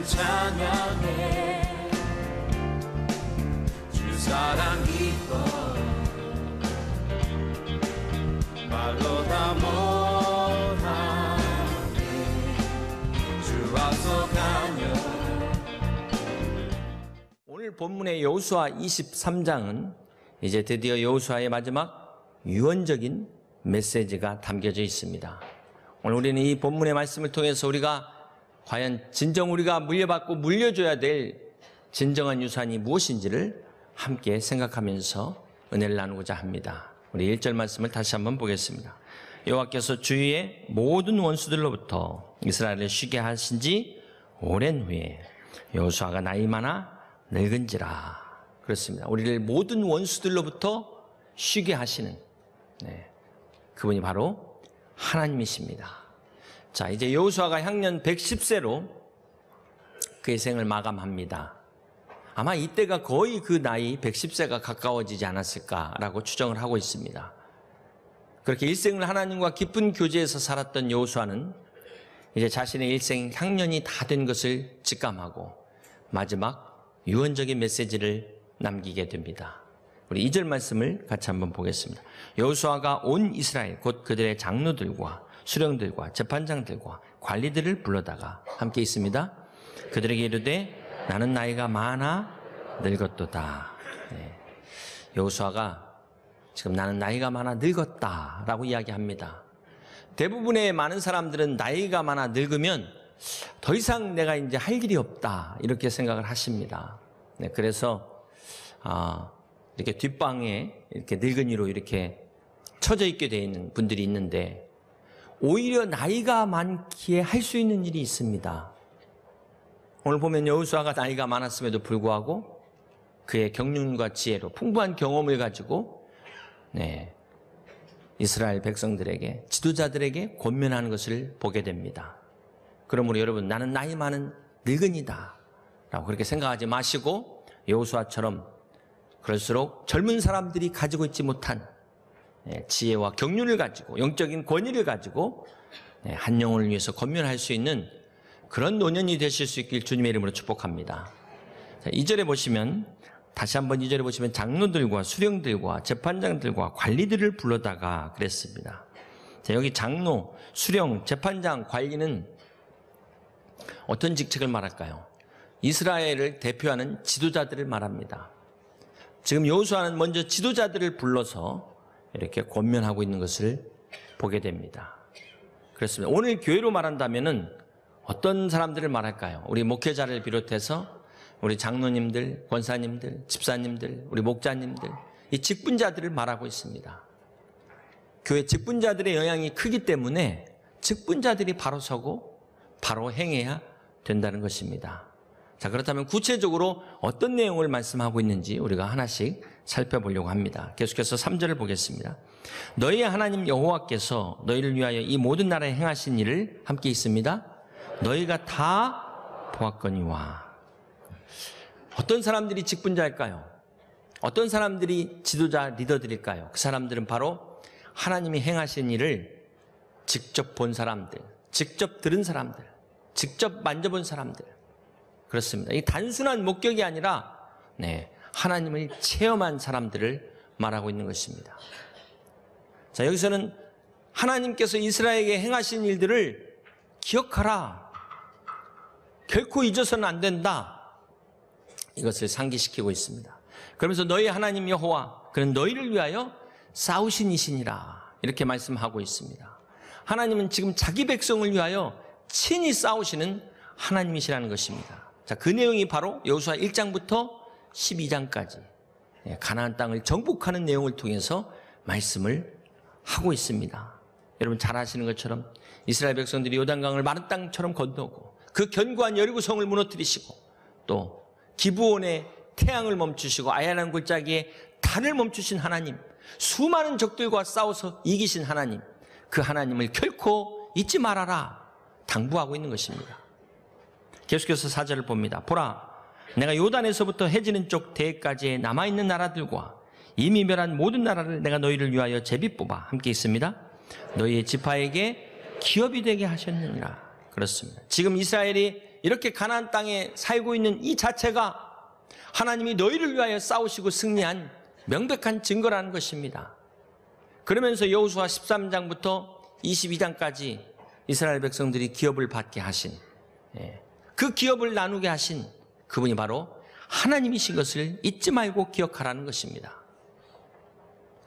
찬양해 주 사랑 기뻐 말로 다 못하네 주 와서 가며. 오늘 본문의 여호수아 23장은 이제 드디어 여호수아의 마지막 유언적인 메시지가 담겨져 있습니다. 오늘 우리는 이 본문의 말씀을 통해서 우리가 과연 진정 우리가 물려받고 물려줘야 될 진정한 유산이 무엇인지를 함께 생각하면서 은혜를 나누고자 합니다. 우리 1절 말씀을 다시 한번 보겠습니다. 여호와께서 주위의 모든 원수들로부터 이스라엘을 쉬게 하신 지 오랜 후에 여호수아가 나이 많아 늙은지라. 그렇습니다. 우리를 모든 원수들로부터 쉬게 하시는 그분이 바로 하나님이십니다. 자, 이제 여호수아가 향년 110세로 그의 생을 마감합니다. 아마 이때가 거의 그 나이 110세가 가까워지지 않았을까라고 추정을 하고 있습니다. 그렇게 일생을 하나님과 깊은 교제에서 살았던 여호수아는 이제 자신의 일생 향년이 다 된 것을 직감하고 마지막 유언적인 메시지를 남기게 됩니다. 우리 2절 말씀을 같이 한번 보겠습니다. 여호수아가 온 이스라엘 곧 그들의 장로들과 수령들과 재판장들과 관리들을 불러다가 함께 있습니다. 그들에게 이르되 나는 나이가 많아 늙었도다. 여호수아가 지금 나는 나이가 많아 늙었다라고 이야기합니다. 대부분의 많은 사람들은 나이가 많아 늙으면 더 이상 내가 이제 할 일이 없다 이렇게 생각을 하십니다. 그래서 이렇게 뒷방에 이렇게 늙은이로 이렇게 처져 있게 되어 있는 분들이 있는데 오히려 나이가 많기에 할 수 있는 일이 있습니다. 오늘 보면 여호수아가 나이가 많았음에도 불구하고 그의 경륜과 지혜로 풍부한 경험을 가지고 이스라엘 백성들에게 지도자들에게 권면하는 것을 보게 됩니다. 그러므로 여러분 나는 나이 많은 늙은이다 라고 그렇게 생각하지 마시고 여호수아처럼 그럴수록 젊은 사람들이 가지고 있지 못한 지혜와 경륜을 가지고 영적인 권위를 가지고 한 영혼을 위해서 권면할 수 있는 그런 노년이 되실 수 있길 주님의 이름으로 축복합니다. 2절에 보시면 다시 한번 2절에 보시면 장로들과 수령들과 재판장들과 관리들을 불러다가 그랬습니다. 자, 여기 장로, 수령, 재판장, 관리는 어떤 직책을 말할까요? 이스라엘을 대표하는 지도자들을 말합니다. 지금 여호수아는 먼저 지도자들을 불러서 이렇게 권면하고 있는 것을 보게 됩니다. 그렇습니다. 오늘 교회로 말한다면은 어떤 사람들을 말할까요? 우리 목회자를 비롯해서 우리 장로님들, 권사님들, 집사님들, 우리 목자님들, 이 직분자들을 말하고 있습니다. 교회 직분자들의 영향이 크기 때문에 직분자들이 바로 서고 바로 행해야 된다는 것입니다. 자, 그렇다면 구체적으로 어떤 내용을 말씀하고 있는지 우리가 하나씩 살펴보려고 합니다. 계속해서 3절을 보겠습니다. 너희의 하나님 여호와께서 너희를 위하여 이 모든 나라에 행하신 일을 함께 있습니다. 너희가 다 보았거니와. 어떤 사람들이 직분자일까요? 어떤 사람들이 지도자 리더들일까요? 그 사람들은 바로 하나님이 행하신 일을 직접 본 사람들, 직접 들은 사람들, 직접 만져본 사람들. 그렇습니다. 이 단순한 목격이 아니라 하나님을 체험한 사람들을 말하고 있는 것입니다. 자, 여기서는 하나님께서 이스라엘에게 행하신 일들을 기억하라. 결코 잊어서는 안 된다. 이것을 상기시키고 있습니다. 그러면서 너희 하나님 여호와 그는 너희를 위하여 싸우신 이시니라 이렇게 말씀하고 있습니다. 하나님은 지금 자기 백성을 위하여 친히 싸우시는 하나님이시라는 것입니다. 자, 그 내용이 바로 여호수아 1장부터 12장까지 가나안 땅을 정복하는 내용을 통해서 말씀을 하고 있습니다. 여러분 잘 아시는 것처럼 이스라엘 백성들이 요단강을 마른 땅처럼 건너고 그 견고한 여리고성을 무너뜨리시고 또 기브온의 태양을 멈추시고 아야란 골짜기에 달을 멈추신 하나님, 수많은 적들과 싸워서 이기신 하나님, 그 하나님을 결코 잊지 말아라 당부하고 있는 것입니다. 계속해서 4절을 봅니다. 보라, 내가 요단에서부터 해지는 쪽 대까지의 남아있는 나라들과 이미 멸한 모든 나라를 내가 너희를 위하여 제비 뽑아 함께 있습니다. 너희의 지파에게 기업이 되게 하셨느니라. 그렇습니다. 지금 이스라엘이 이렇게 가나안 땅에 살고 있는 이 자체가 하나님이 너희를 위하여 싸우시고 승리한 명백한 증거라는 것입니다. 그러면서 여호수아 13장부터 22장까지 이스라엘 백성들이 기업을 받게 하신, 그 기업을 나누게 하신 그분이 바로 하나님이신 것을 잊지 말고 기억하라는 것입니다.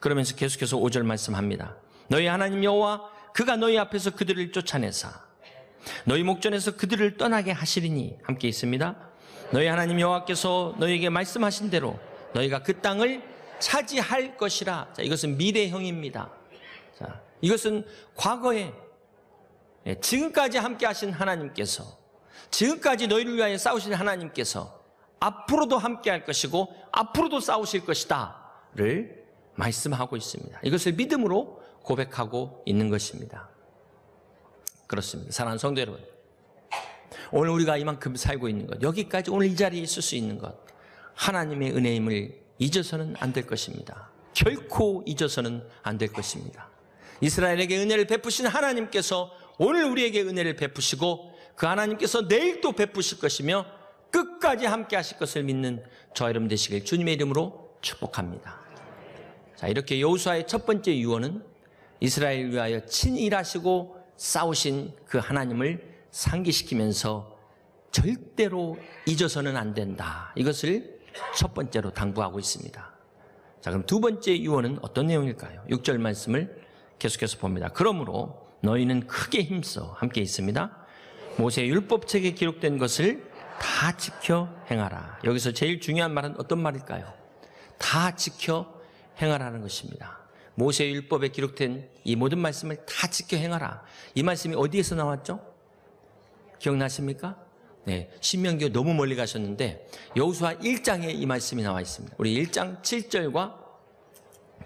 그러면서 계속해서 5절 말씀합니다. 너희 하나님 여호와 그가 너희 앞에서 그들을 쫓아내사 너희 목전에서 그들을 떠나게 하시리니 함께 있습니다. 너희 하나님 여호와께서 너희에게 말씀하신 대로 너희가 그 땅을 차지할 것이라. 자, 이것은 미래형입니다. 자, 이것은 과거에 지금까지 함께 하신 하나님께서, 지금까지 너희를 위하여 싸우신 하나님께서 앞으로도 함께 할 것이고 앞으로도 싸우실 것이다를 말씀하고 있습니다. 이것을 믿음으로 고백하고 있는 것입니다. 그렇습니다. 사랑하는 성도 여러분, 오늘 우리가 이만큼 살고 있는 것, 여기까지 오늘 이 자리에 있을 수 있는 것, 하나님의 은혜임을 잊어서는 안 될 것입니다. 결코 잊어서는 안 될 것입니다. 이스라엘에게 은혜를 베푸신 하나님께서 오늘 우리에게 은혜를 베푸시고 그 하나님께서 내일 또 베푸실 것이며 끝까지 함께 하실 것을 믿는 저와 여러분 되시길 주님의 이름으로 축복합니다. 자, 이렇게 여호수아의 첫 번째 유언은 이스라엘을 위하여 친히 일하시고 싸우신 그 하나님을 상기시키면서 절대로 잊어서는 안 된다. 이것을 첫 번째로 당부하고 있습니다. 자, 그럼 두 번째 유언은 어떤 내용일까요? 6절 말씀을 계속해서 봅니다. 그러므로 너희는 크게 힘써 함께 있습니다. 모세의 율법책에 기록된 것을 다 지켜 행하라. 여기서 제일 중요한 말은 어떤 말일까요? 다 지켜 행하라는 것입니다. 모세의 율법에 기록된 이 모든 말씀을 다 지켜 행하라. 이 말씀이 어디에서 나왔죠? 기억나십니까? 네, 신명기가 너무 멀리 가셨는데 여호수아 1장에 이 말씀이 나와 있습니다. 우리 1장 7절과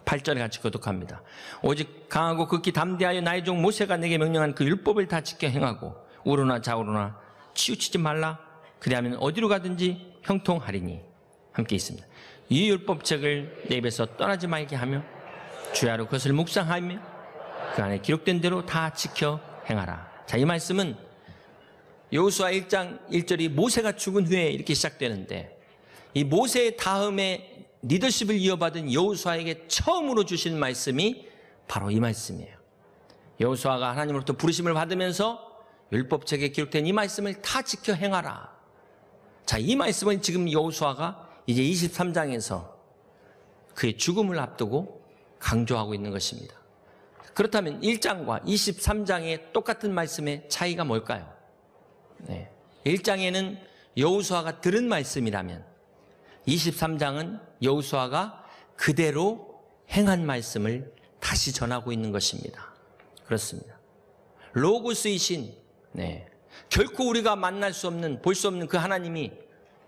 8절에 같이 교독합니다. 오직 강하고 극히 담대하여 나의 종 모세가 내게 명령한 그 율법을 다 지켜 행하고 우로나 좌우로나 치우치지 말라. 그리하면 어디로 가든지 형통하리니 함께 있습니다. 이 율법책을 내 입에서 떠나지 말게 하며 주야로 그것을 묵상하며 그 안에 기록된 대로 다 지켜 행하라. 자, 이 말씀은 여호수아 1장 1절이 모세가 죽은 후에 이렇게 시작되는데 이 모세 다음에 리더십을 이어받은 여호수아에게 처음으로 주신 말씀이 바로 이 말씀이에요. 여호수아가 하나님으로부터 부르심을 받으면서 율법책에 기록된 이 말씀을 다 지켜 행하라. 자, 이 말씀은 지금 여호수아가 이제 23장에서 그의 죽음을 앞두고 강조하고 있는 것입니다. 그렇다면 1장과 23장의 똑같은 말씀의 차이가 뭘까요? 네. 1장에는 여호수아가 들은 말씀이라면 23장은 여호수아가 그대로 행한 말씀을 다시 전하고 있는 것입니다. 그렇습니다. 로고스이신, 결코 우리가 만날 수 없는, 볼 수 없는 그 하나님이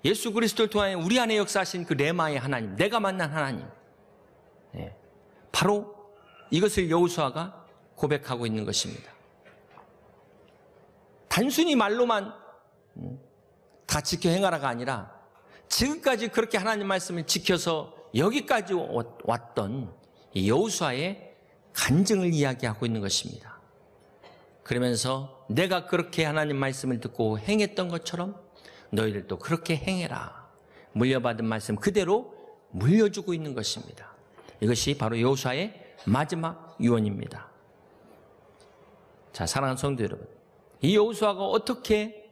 예수 그리스도를 통하여 우리 안에 역사하신 그 레마의 하나님, 내가 만난 하나님, 바로 이것을 여호수아가 고백하고 있는 것입니다. 단순히 말로만 다 지켜 행하라가 아니라 지금까지 그렇게 하나님 말씀을 지켜서 여기까지 왔던 이 여호수아의 간증을 이야기하고 있는 것입니다. 그러면서 내가 그렇게 하나님 말씀을 듣고 행했던 것처럼 너희들도 그렇게 행해라. 물려받은 말씀 그대로 물려주고 있는 것입니다. 이것이 바로 여호수아의 마지막 유언입니다. 자, 사랑하는 성도 여러분, 이 여호수아가 어떻게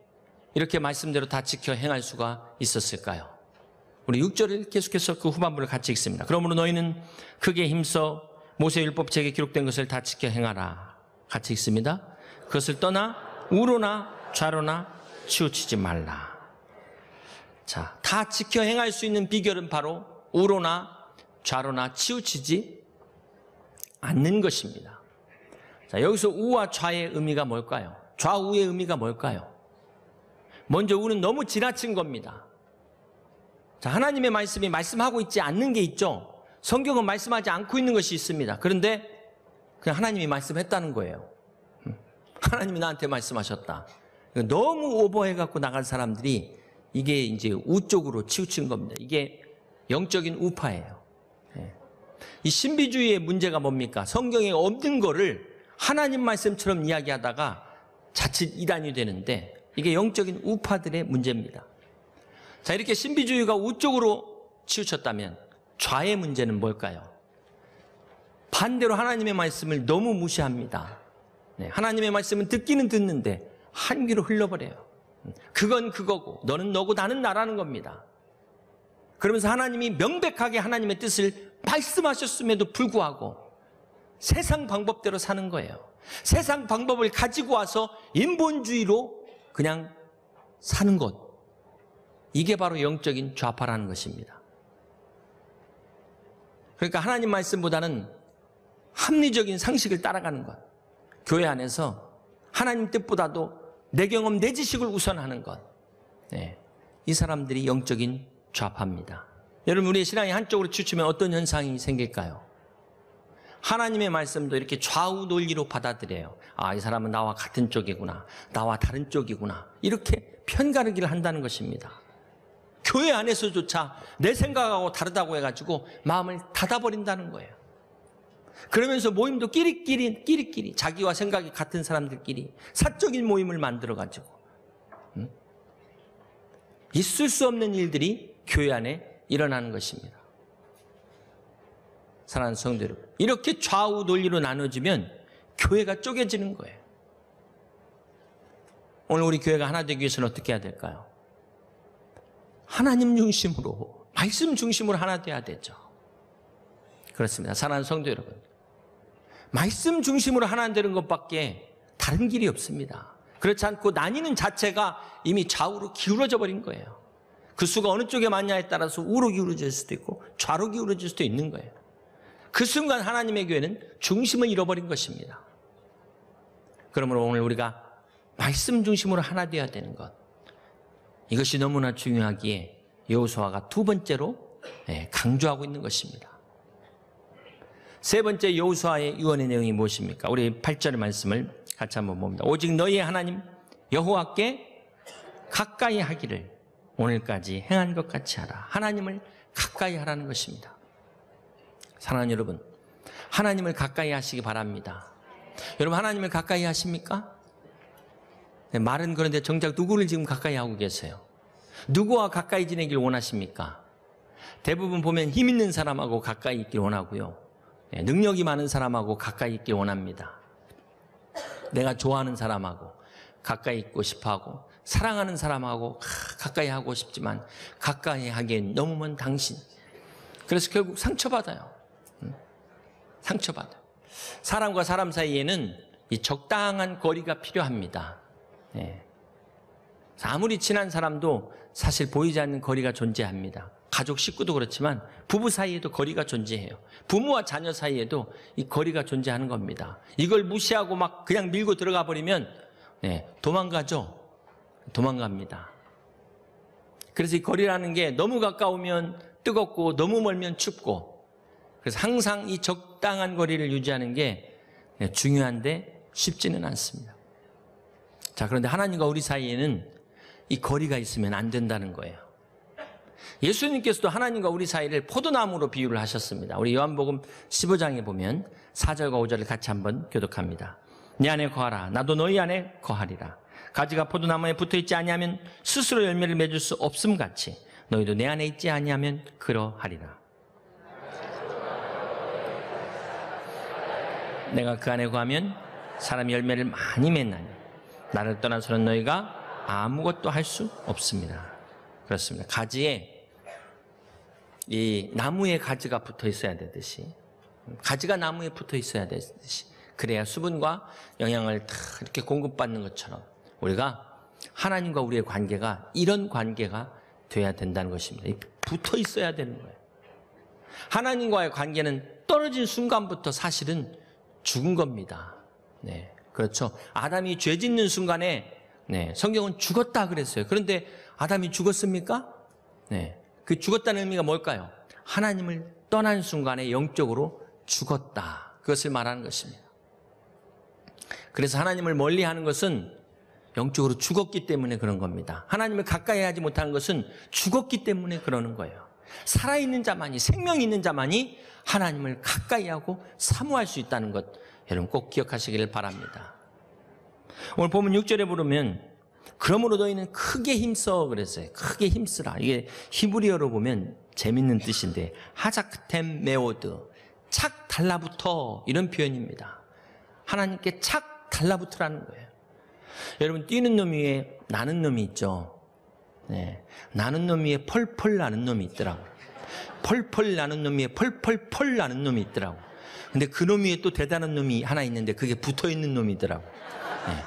이렇게 말씀대로 다 지켜 행할 수가 있었을까요? 우리 6절을 계속해서 그 후반부를 같이 읽습니다. 그러므로 너희는 크게 힘써 모세 율법책에 기록된 것을 다 지켜 행하라. 같이 읽습니다. 그것을 떠나 우로나 좌로나 치우치지 말라. 자, 다 지켜 행할 수 있는 비결은 바로 우로나 좌로나 치우치지 않는 것입니다. 자, 여기서 우와 좌의 의미가 뭘까요? 좌우의 의미가 뭘까요? 먼저 우는 너무 지나친 겁니다. 자, 하나님의 말씀이 말씀하고 있지 않는 게 있죠. 성경은 말씀하지 않고 있는 것이 있습니다. 그런데 그냥 하나님이 말씀했다는 거예요. 하나님이 나한테 말씀하셨다. 너무 오버해갖고 나간 사람들이 이게 이제 우 쪽으로 치우친 겁니다. 이게 영적인 우파예요. 이 신비주의의 문제가 뭡니까? 성경에 없는 거를 하나님 말씀처럼 이야기하다가 자칫 이단이 되는데 이게 영적인 우파들의 문제입니다. 자, 이렇게 신비주의가 우쪽으로 치우쳤다면 좌의 문제는 뭘까요? 반대로 하나님의 말씀을 너무 무시합니다. 하나님의 말씀은 듣기는 듣는데 한 귀로 흘러버려요. 그건 그거고 너는 너고 나는 나라는 겁니다. 그러면서 하나님이 명백하게 하나님의 뜻을 말씀하셨음에도 불구하고 세상 방법대로 사는 거예요. 세상 방법을 가지고 와서 인본주의로 그냥 사는 것. 이게 바로 영적인 좌파라는 것입니다. 그러니까 하나님 말씀보다는 합리적인 상식을 따라가는 것. 교회 안에서 하나님 뜻보다도 내 경험, 내 지식을 우선하는 것. 이 사람들이 영적인 좌파입니다. 여러분, 우리의 신앙이 한쪽으로 치우치면 어떤 현상이 생길까요? 하나님의 말씀도 이렇게 좌우 논리로 받아들여요. 아, 이 사람은 나와 같은 쪽이구나. 나와 다른 쪽이구나. 이렇게 편가르기를 한다는 것입니다. 교회 안에서조차 내 생각하고 다르다고 해가지고 마음을 닫아버린다는 거예요. 그러면서 모임도 끼리끼리 자기와 생각이 같은 사람들끼리 사적인 모임을 만들어가지고 있을 수 없는 일들이 교회 안에 일어나는 것입니다. 사랑하는 성도 여러분, 이렇게 좌우 논리로 나눠지면 교회가 쪼개지는 거예요. 오늘 우리 교회가 하나 되기 위해서는 어떻게 해야 될까요? 하나님 중심으로, 말씀 중심으로 하나 돼야 되죠. 그렇습니다. 사랑하는 성도 여러분, 말씀 중심으로 하나 되는 것밖에 다른 길이 없습니다. 그렇지 않고 나뉘는 자체가 이미 좌우로 기울어져 버린 거예요. 그 수가 어느 쪽에 맞냐에 따라서 우로 기울어질 수도 있고 좌로 기울어질 수도 있는 거예요. 그 순간 하나님의 교회는 중심을 잃어버린 것입니다. 그러므로 오늘 우리가 말씀 중심으로 하나 되어야 되는 것, 이것이 너무나 중요하기에 여호수아가 두 번째로 강조하고 있는 것입니다. 세 번째 여호수아의 유언의 내용이 무엇입니까? 우리 8절의 말씀을 같이 한번 봅니다. 오직 너희의 하나님 여호와께 가까이 하기를 오늘까지 행한 것 같이 하라. 하나님을 가까이 하라는 것입니다. 사랑하는 여러분, 하나님을 가까이 하시기 바랍니다. 여러분, 하나님을 가까이 하십니까? 말은 그런데 정작 누구를 지금 가까이 하고 계세요? 누구와 가까이 지내길 원하십니까? 대부분 보면 힘 있는 사람하고 가까이 있길 원하고요. 능력이 많은 사람하고 가까이 있길 원합니다. 내가 좋아하는 사람하고 가까이 있고 싶어하고 사랑하는 사람하고 가까이 하고 싶지만 가까이 하기엔 너무 먼 당신. 그래서 결국 상처받아요. 상처받아요. 사람과 사람 사이에는 이 적당한 거리가 필요합니다. 아무리 친한 사람도 사실 보이지 않는 거리가 존재합니다. 가족 식구도 그렇지만 부부 사이에도 거리가 존재해요. 부모와 자녀 사이에도 이 거리가 존재하는 겁니다. 이걸 무시하고 막 그냥 밀고 들어가 버리면 도망가죠. 도망갑니다. 그래서 이 거리라는 게 너무 가까우면 뜨겁고 너무 멀면 춥고, 그래서 항상 이 적당한 거리를 유지하는 게 중요한데 쉽지는 않습니다. 자, 그런데 하나님과 우리 사이에는 이 거리가 있으면 안 된다는 거예요. 예수님께서도 하나님과 우리 사이를 포도나무로 비유를 하셨습니다. 우리 요한복음 15장에 보면 4절과 5절을 같이 한번 교독합니다. 내 안에 거하라. 나도 너희 안에 거하리라. 가지가 포도나무에 붙어있지 아니하면 스스로 열매를 맺을 수 없음같이 너희도 내 안에 있지 아니하면 그러하리라. 내가 그 안에 거하면 사람이 열매를 많이 맺나니 나를 떠나서는 너희가 아무것도 할 수 없습니다. 그렇습니다. 가지에 이 나무에 가지가 붙어 있어야 되듯이, 가지가 나무에 붙어 있어야 되듯이, 그래야 수분과 영양을 다 이렇게 공급받는 것처럼 우리가 하나님과 우리의 관계가 이런 관계가 돼야 된다는 것입니다. 붙어 있어야 되는 거예요. 하나님과의 관계는 떨어진 순간부터 사실은 죽은 겁니다. 그렇죠. 아담이 죄 짓는 순간에 성경은 죽었다 그랬어요. 그런데 아담이 죽었습니까? 그 죽었다는 의미가 뭘까요? 하나님을 떠난 순간에 영적으로 죽었다. 그것을 말하는 것입니다. 그래서 하나님을 멀리하는 것은 영적으로 죽었기 때문에 그런 겁니다. 하나님을 가까이 하지 못하는 것은 죽었기 때문에 그러는 거예요. 살아있는 자만이, 생명이 있는 자만이 하나님을 가까이 하고 사모할 수 있다는 것, 여러분 꼭 기억하시기를 바랍니다. 오늘 보면 6절에 보면 그러므로 너희는 크게 힘써 그랬어요. 크게 힘쓰라. 이게 히브리어로 보면 재밌는 뜻인데 하자크템 메오드, 착 달라붙어, 이런 표현입니다. 하나님께 착 달라붙으라는 거예요. 여러분, 뛰는 놈 위에 나는 놈이 있죠. 네, 나는 놈 위에 펄펄 나는 놈이 있더라고요. 펄펄 나는 놈 위에 펄펄펄 나는 놈이 있더라고요. 근데 그 놈 위에 또 대단한 놈이 하나 있는데 그게 붙어있는 놈이더라고요. 네.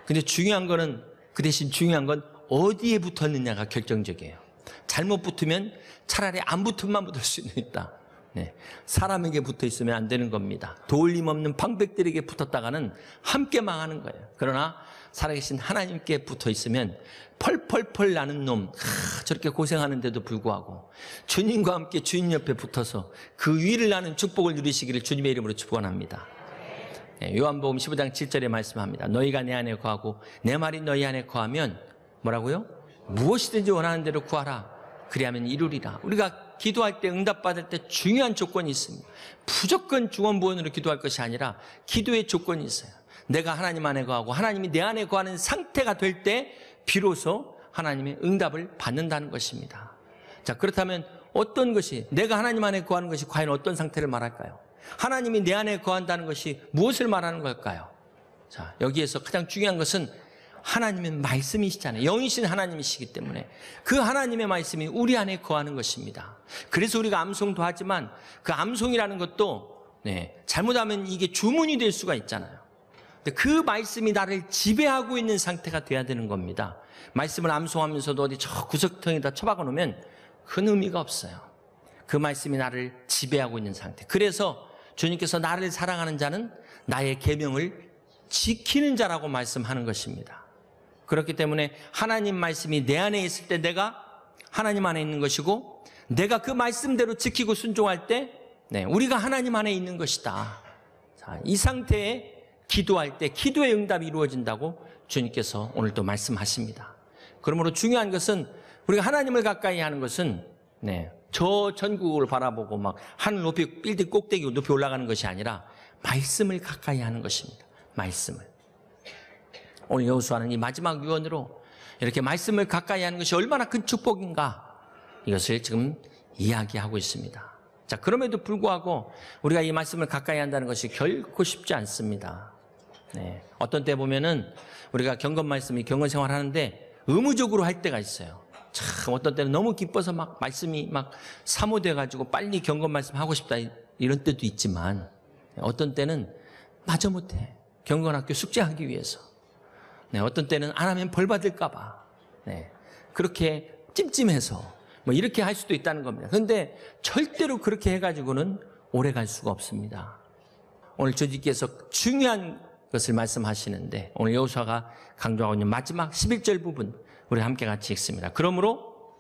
근데 중요한 거는, 그 대신 중요한 건 어디에 붙었느냐가 결정적이에요. 잘못 붙으면 차라리 안 붙으면 붙을 수 있다. 네. 사람에게 붙어 있으면 안 되는 겁니다. 도울림 없는 방백들에게 붙었다가는 함께 망하는 거예요. 그러나 살아계신 하나님께 붙어 있으면 펄펄펄 나는 놈, 저렇게 고생하는데도 불구하고 주님과 함께 주님 옆에 붙어서 그 위를 나는 축복을 누리시기를 주님의 이름으로 축원합니다. 네, 요한복음 15장 7절에 말씀합니다. 너희가 내 안에 거하고 내 말이 너희 안에 거하면 뭐라고요? 무엇이든지 원하는 대로 구하라. 그리하면 이루리라. 우리가 기도할 때, 응답받을 때 중요한 조건이 있습니다. 무조건 중언부언으로 기도할 것이 아니라 기도의 조건이 있어요. 내가 하나님 안에 거하고 하나님이 내 안에 거하는 상태가 될 때 비로소 하나님의 응답을 받는다는 것입니다. 자, 그렇다면 어떤 것이, 내가 하나님 안에 거하는 것이 과연 어떤 상태를 말할까요? 하나님이 내 안에 거한다는 것이 무엇을 말하는 걸까요? 자, 여기에서 가장 중요한 것은 하나님의 말씀이시잖아요. 영이신 하나님이시기 때문에 그 하나님의 말씀이 우리 안에 거하는 것입니다. 그래서 우리가 암송도 하지만 그 암송이라는 것도 잘못하면 이게 주문이 될 수가 있잖아요. 근데 그 말씀이 나를 지배하고 있는 상태가 돼야 되는 겁니다. 말씀을 암송하면서도 어디 저 구석통에다 처박아 놓으면 큰 의미가 없어요. 그 말씀이 나를 지배하고 있는 상태. 그래서 주님께서 나를 사랑하는 자는 나의 계명을 지키는 자라고 말씀하는 것입니다. 그렇기 때문에 하나님 말씀이 내 안에 있을 때 내가 하나님 안에 있는 것이고, 내가 그 말씀대로 지키고 순종할 때 우리가 하나님 안에 있는 것이다. 자, 이 상태에 기도할 때 기도의 응답이 이루어진다고 주님께서 오늘도 말씀하십니다. 그러므로 중요한 것은 우리가 하나님을 가까이 하는 것은 저 전국을 바라보고 막 하늘 높이 빌딩 꼭대기 높이 올라가는 것이 아니라 말씀을 가까이 하는 것입니다. 말씀을. 오늘 여호수아는 이 마지막 유언으로 이렇게 말씀을 가까이 하는 것이 얼마나 큰 축복인가, 이것을 지금 이야기하고 있습니다. 자, 그럼에도 불구하고 우리가 이 말씀을 가까이 한다는 것이 결코 쉽지 않습니다. 어떤 때 보면은 우리가 경건 말씀이 경건 생활 하는데 의무적으로 할 때가 있어요. 참 어떤 때는 너무 기뻐서 막 말씀이 막 사모돼 가지고 빨리 경건 말씀 하고 싶다, 이런 때도 있지만 어떤 때는 마저 못해, 경건학교 숙제하기 위해서. 어떤 때는 안 하면 벌 받을까 봐 그렇게 찜찜해서 뭐 이렇게 할 수도 있다는 겁니다. 그런데 절대로 그렇게 해가지고는 오래 갈 수가 없습니다. 오늘 주님께서 중요한 것을 말씀하시는데, 오늘 여호수아가 강조하고 있는 마지막 11절 부분 우리 함께 같이 읽습니다. 그러므로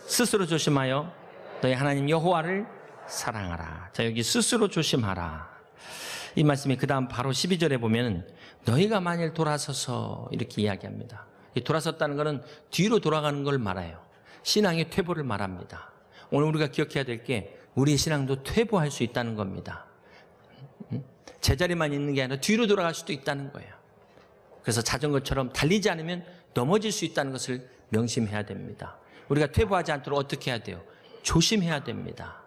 스스로 조심하여 너희 하나님 여호와를 사랑하라. 자, 여기 스스로 조심하라, 이 말씀이 그 다음 바로 12절에 보면 너희가 만일 돌아서서 이렇게 이야기합니다. 이 돌아섰다는 것은 뒤로 돌아가는 걸 말해요. 신앙의 퇴보를 말합니다. 오늘 우리가 기억해야 될 게 우리의 신앙도 퇴보할 수 있다는 겁니다. 제자리만 있는 게 아니라 뒤로 돌아갈 수도 있다는 거예요. 그래서 자전거처럼 달리지 않으면 넘어질 수 있다는 것을 명심해야 됩니다. 우리가 퇴보하지 않도록 어떻게 해야 돼요? 조심해야 됩니다.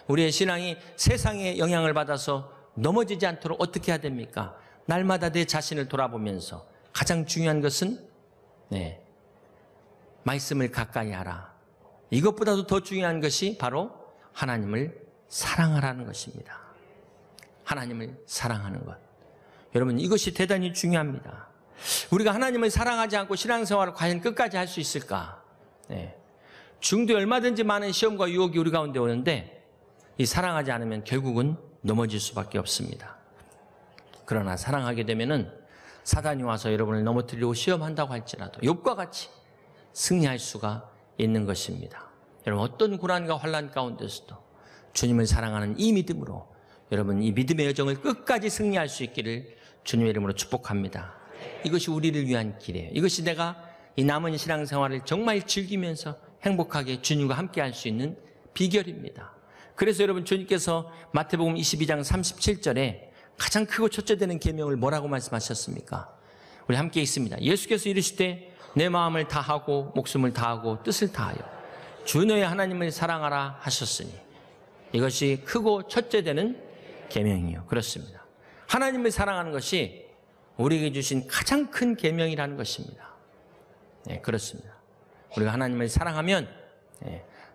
우리의 신앙이 세상의 영향을 받아서 넘어지지 않도록 어떻게 해야 됩니까? 날마다 내 자신을 돌아보면서 가장 중요한 것은 말씀을 가까이 하라. 이것보다도 더 중요한 것이 바로 하나님을 사랑하라는 것입니다. 하나님을 사랑하는 것. 여러분, 이것이 대단히 중요합니다. 우리가 하나님을 사랑하지 않고 신앙생활을 과연 끝까지 할 수 있을까? 중도에 얼마든지 많은 시험과 유혹이 우리 가운데 오는데 이 사랑하지 않으면 결국은 넘어질 수밖에 없습니다. 그러나 사랑하게 되면은 사단이 와서 여러분을 넘어뜨리려고 시험한다고 할지라도 욥과 같이 승리할 수가 있는 것입니다. 여러분, 어떤 고난과 환난 가운데서도 주님을 사랑하는 이 믿음으로 여러분 이 믿음의 여정을 끝까지 승리할 수 있기를 주님의 이름으로 축복합니다. 이것이 우리를 위한 길이에요. 이것이 내가 이 남은 신앙생활을 정말 즐기면서 행복하게 주님과 함께 할 수 있는 비결입니다. 그래서 여러분 주님께서 마태복음 22장 37절에 가장 크고 첫째 되는 계명을 뭐라고 말씀하셨습니까? 우리 함께 있습니다. 예수께서 이르시되 내 마음을 다하고 목숨을 다하고 뜻을 다하여 주 너의 하나님을 사랑하라 하셨으니 이것이 크고 첫째 되는 계명이요. 그렇습니다. 하나님을 사랑하는 것이 우리에게 주신 가장 큰 계명이라는 것입니다. 네, 그렇습니다. 우리가 하나님을 사랑하면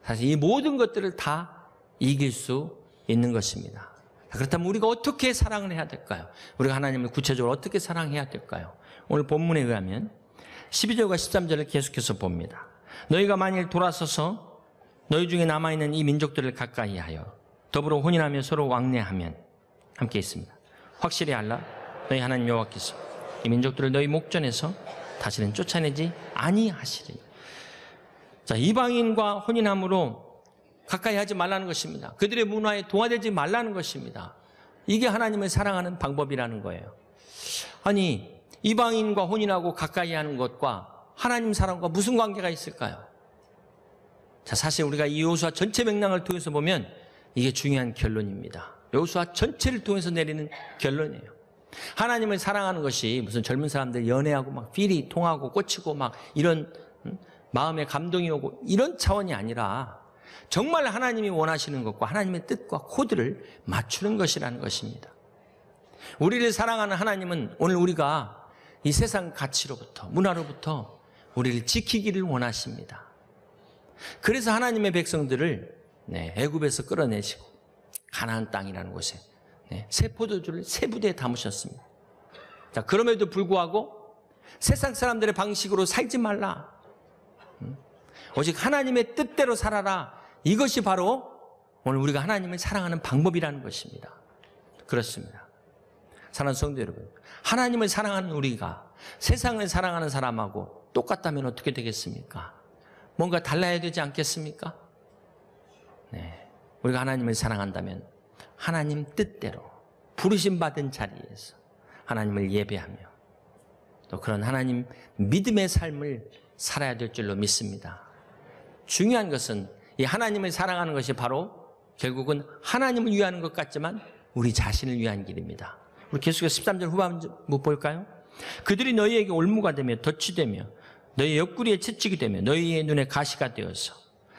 사실 이 모든 것들을 다 이길 수 있는 것입니다. 그렇다면 우리가 어떻게 사랑을 해야 될까요? 우리가 하나님을 구체적으로 어떻게 사랑해야 될까요? 오늘 본문에 의하면 12절과 13절을 계속해서 봅니다. 너희가 만일 돌아서서 너희 중에 남아있는 이 민족들을 가까이 하여 더불어 혼인하며 서로 왕래하면 함께 있습니다. 확실히 알라 너희 하나님 여호와께서 이 민족들을 너희 목전에서 다시는 쫓아내지 아니하시리니. 자, 이방인과 혼인함으로 가까이 하지 말라는 것입니다. 그들의 문화에 동화되지 말라는 것입니다. 이게 하나님을 사랑하는 방법이라는 거예요. 아니, 이방인과 혼인하고 가까이 하는 것과 하나님 사랑과 무슨 관계가 있을까요? 자, 사실 우리가 이 여호수아 전체 맥락을 통해서 보면 이게 중요한 결론입니다. 여호수아 전체를 통해서 내리는 결론이에요. 하나님을 사랑하는 것이 무슨 젊은 사람들 연애하고 막 필이 통하고 꽂히고 막 이런 마음에 감동이 오고 이런 차원이 아니라 정말 하나님이 원하시는 것과 하나님의 뜻과 코드를 맞추는 것이라는 것입니다. 우리를 사랑하는 하나님은 오늘 우리가 이 세상 가치로부터 문화로부터 우리를 지키기를 원하십니다. 그래서 하나님의 백성들을 애굽에서 끌어내시고 가나안 땅이라는 곳에 새 포도주를 새 부대에 담으셨습니다. 자, 그럼에도 불구하고 세상 사람들의 방식으로 살지 말라. 오직 하나님의 뜻대로 살아라. 이것이 바로 오늘 우리가 하나님을 사랑하는 방법이라는 것입니다. 그렇습니다. 사랑하는 성도 여러분, 하나님을 사랑하는 우리가 세상을 사랑하는 사람하고 똑같다면 어떻게 되겠습니까? 뭔가 달라야 되지 않겠습니까? 네, 우리가 하나님을 사랑한다면 하나님 뜻대로 부르심 받은 자리에서 하나님을 예배하며 또 그런 하나님 믿음의 삶을 살아야 될 줄로 믿습니다. 중요한 것은 이 하나님을 사랑하는 것이 바로 결국은 하나님을 위하는 것 같지만 우리 자신을 위한 길입니다. 우리 계속해서 13절 후반부 볼까요? 그들이 너희에게 올무가 되며 덫이 되며 너희 옆구리에 채찍이 되며 너희의 눈에 가시가 되어서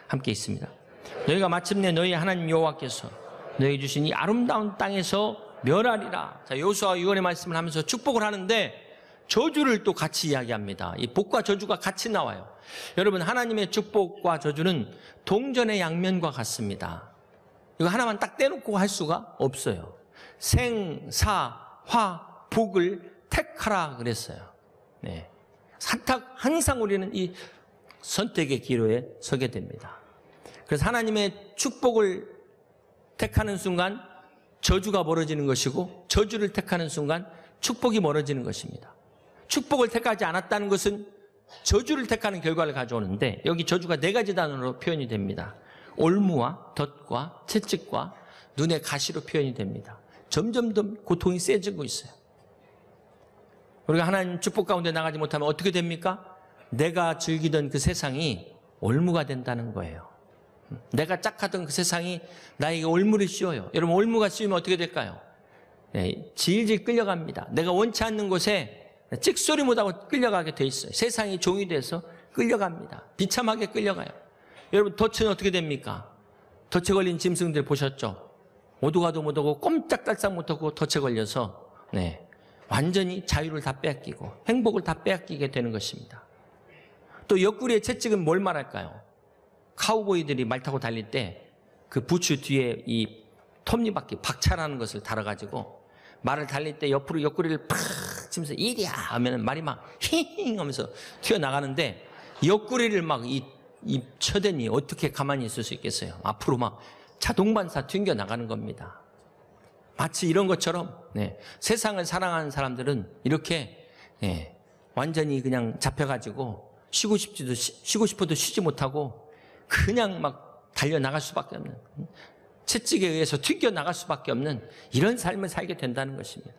함께 있습니다. 너희가 마침내 너희 하나님 여호와께서 너희 주신 이 아름다운 땅에서 멸하리라. 자, 여호수아와 유언의 말씀을 하면서 축복을 하는데 저주를 또 같이 이야기합니다. 이 복과 저주가 같이 나와요. 여러분, 하나님의 축복과 저주는 동전의 양면과 같습니다. 이거 하나만 딱 떼놓고 할 수가 없어요. 생, 사, 화, 복을 택하라 그랬어요. 네. 항상 우리는 이 선택의 기로에 서게 됩니다. 그래서 하나님의 축복을 택하는 순간 저주가 멀어지는 것이고 저주를 택하는 순간 축복이 멀어지는 것입니다. 축복을 택하지 않았다는 것은 저주를 택하는 결과를 가져오는데 여기 저주가 네 가지 단어로 표현이 됩니다. 올무와 덫과 채찍과 눈의 가시로 표현이 됩니다. 점점 더 고통이 세지고 있어요. 우리가 하나님 축복 가운데 나가지 못하면 어떻게 됩니까? 내가 즐기던 그 세상이 올무가 된다는 거예요. 내가 짝하던 그 세상이 나에게 올무를 씌워요. 여러분, 올무가 씌우면 어떻게 될까요? 네, 질질 끌려갑니다. 내가 원치 않는 곳에 찍소리 못하고 끌려가게 돼 있어요. 세상이 종이 돼서 끌려갑니다. 비참하게 끌려가요. 여러분, 덫은 어떻게 됩니까? 덫에 걸린 짐승들 보셨죠? 오도 가도 못하고 꼼짝달싹 못하고 덫에 걸려서 완전히 자유를 다 빼앗기고 행복을 다 빼앗기게 되는 것입니다. 또 옆구리의 채찍은 뭘 말할까요? 카우보이들이 말 타고 달릴 때 그 부츠 뒤에 이 톱니바퀴 박차라는 것을 달아가지고 말을 달릴 때 옆으로 옆구리를 팍 치면서 이리야 하면 말이 막 힝 하면서 튀어나가는데 옆구리를 막 이 쳐대니 어떻게 가만히 있을 수 있겠어요? 앞으로 막 자동반사 튕겨나가는 겁니다. 마치 이런 것처럼 세상을 사랑하는 사람들은 이렇게 완전히 그냥 잡혀가지고 쉬고 싶어도 쉬지 못하고 그냥 막 달려나갈 수밖에 없는, 채찍에 의해서 튕겨나갈 수밖에 없는 이런 삶을 살게 된다는 것입니다.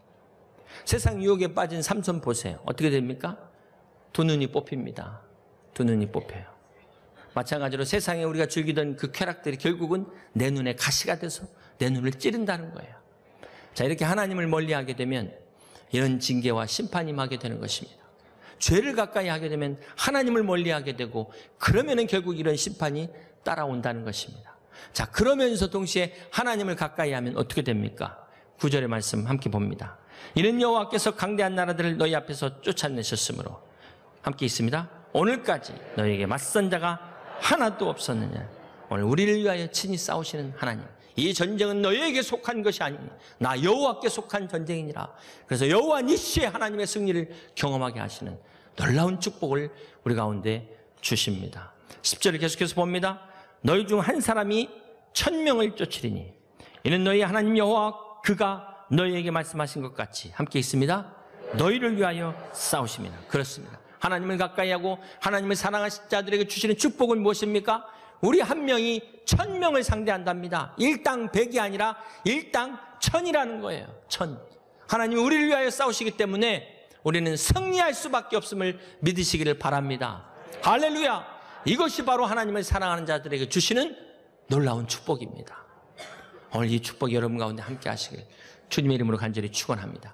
세상 유혹에 빠진 삼손 보세요. 어떻게 됩니까? 두 눈이 뽑힙니다. 두 눈이 뽑혀요. 마찬가지로 세상에 우리가 즐기던 그 쾌락들이 결국은 내 눈에 가시가 돼서 내 눈을 찌른다는 거예요. 자, 이렇게 하나님을 멀리하게 되면 이런 징계와 심판이 임하게 되는 것입니다. 죄를 가까이 하게 되면 하나님을 멀리하게 되고, 그러면은 결국 이런 심판이 따라온다는 것입니다. 자, 그러면서 동시에 하나님을 가까이 하면 어떻게 됩니까? 9절의 말씀 함께 봅니다. 이는 여호와께서 강대한 나라들을 너희 앞에서 쫓아내셨으므로, 함께 있습니다. 오늘까지 너희에게 맞선 자가 하나도 없었느냐. 오늘 우리를 위하여 친히 싸우시는 하나님, 이 전쟁은 너희에게 속한 것이 아니니 나 여호와께 속한 전쟁이니라. 그래서 여호와 니시의 하나님의 승리를 경험하게 하시는 놀라운 축복을 우리 가운데 주십니다. 10절을 계속해서 봅니다. 너희 중 한 사람이 1000명을 쫓으리니 이는 너희 하나님 여호와 그가 너희에게 말씀하신 것 같이, 함께 있습니다. 너희를 위하여 싸우십니다. 그렇습니다. 하나님을 가까이 하고 하나님을 사랑하신 자들에게 주시는 축복은 무엇입니까? 우리 한 명이 1000명을 상대한답니다. 일당 100이 아니라 일당 1000이라는 거예요. 1000. 하나님이 우리를 위하여 싸우시기 때문에 우리는 승리할 수밖에 없음을 믿으시기를 바랍니다. 할렐루야! 이것이 바로 하나님을 사랑하는 자들에게 주시는 놀라운 축복입니다. 오늘 이 축복이 여러분 가운데 함께 하시길 주님의 이름으로 간절히 축원합니다.